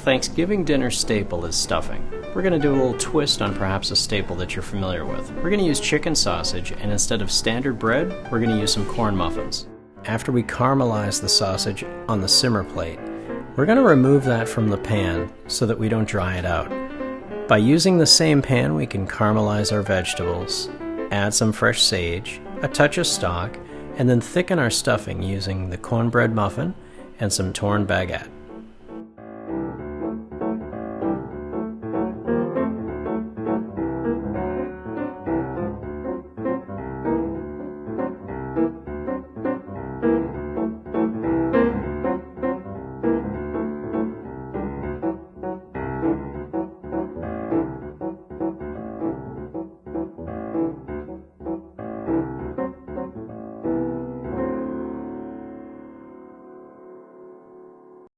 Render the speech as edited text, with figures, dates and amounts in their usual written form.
Thanksgiving dinner staple is stuffing. We're going to do a little twist on perhaps a staple that you're familiar with. We're going to use chicken sausage, and instead of standard bread, we're going to use some corn muffins. After we caramelize the sausage on the simmer plate, we're going to remove that from the pan so that we don't dry it out. By using the same pan, we can caramelize our vegetables, add some fresh sage, a touch of stock, and then thicken our stuffing using the cornbread muffin and some torn baguette.